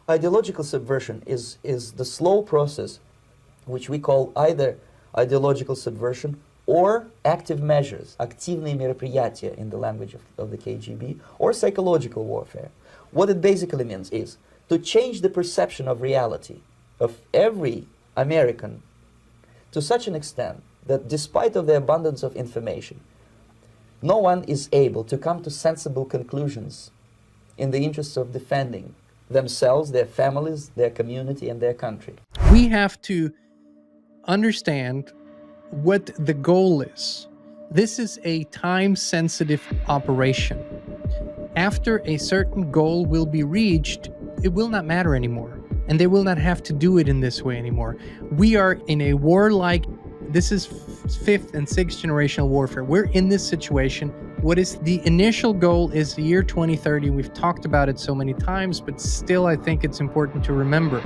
Ideological subversion is the slow process which we call either ideological subversion or active measures, активные мероприятия in the language of the KGB, or psychological warfare. What it basically means is to change the perception of reality of every American to such an extent that despite of the abundance of information, no one is able to come to sensible conclusions in the interests of defending themselves, their families, their community, and their country. We have to understand what the goal is. This is a time-sensitive operation. After a certain goal will be reached, it will not matter anymore, and they will not have to do it in this way anymore. We are in a warlike, this is fifth and sixth generational warfare. We're in this situation. What is the initial goal is the year 2030. We've talked about it so many times, but still I think it's important to remember.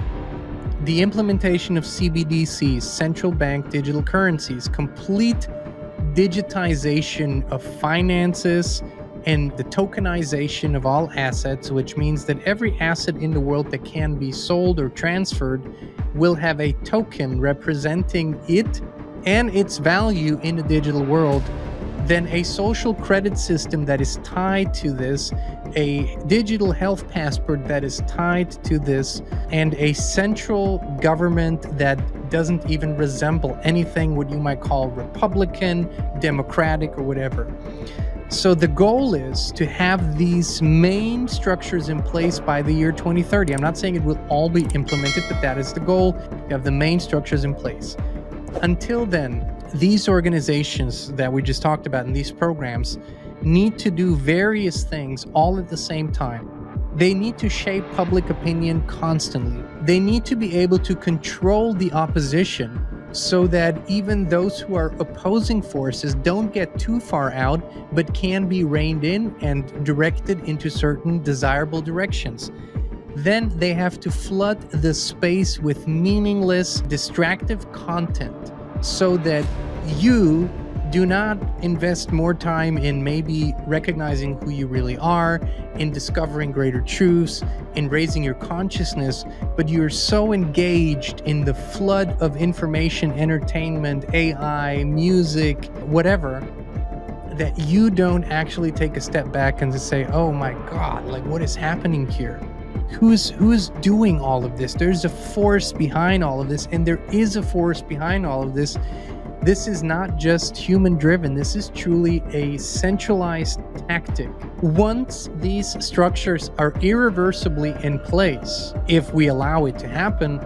The implementation of CBDCs, central bank digital currencies, complete digitization of finances, and the tokenization of all assets, which means that every asset in the world that can be sold or transferred will have a token representing it and its value in the digital world. Then a social credit system that is tied to this, a digital health passport that is tied to this, and a central government that doesn't even resemble anything what you might call Republican, Democratic, or whatever. So the goal is to have these main structures in place by the year 2030. I'm not saying it will all be implemented, but that is the goal. You have the main structures in place. Until then, these organizations that we just talked about in these programs need to do various things all at the same time. They need to shape public opinion constantly. They need to be able to control the opposition so that even those who are opposing forces don't get too far out, but can be reined in and directed into certain desirable directions. Then they have to flood the space with meaningless, distractive content so that you do not invest more time in maybe recognizing who you really are, in discovering greater truths, in raising your consciousness, but you're so engaged in the flood of information, entertainment, AI, music, whatever, that you don't actually take a step back and to say, oh my God, like what is happening here? Who's doing all of this? There's a force behind all of this, and there is a force behind all of this. This is not just human-driven. This is truly a centralized tactic. Once these structures are irreversibly in place, if we allow it to happen,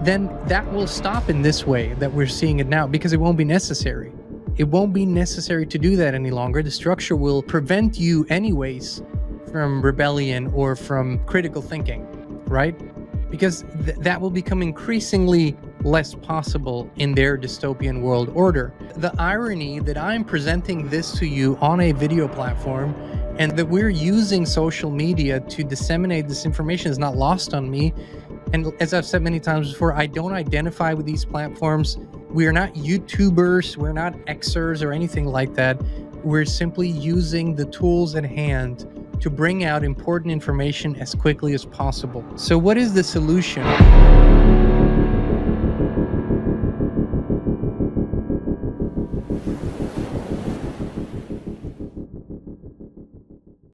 then that will stop in this way that we're seeing it now, because it won't be necessary. It won't be necessary to do that any longer. The structure will prevent you anyways from rebellion or from critical thinking, right? Because that will become increasingly less possible in their dystopian world order. The irony that I'm presenting this to you on a video platform and that we're using social media to disseminate this information is not lost on me. And as I've said many times before, I don't identify with these platforms. We are not YouTubers, we're not Xers or anything like that. We're simply using the tools at hand to bring out important information as quickly as possible. So what is the solution?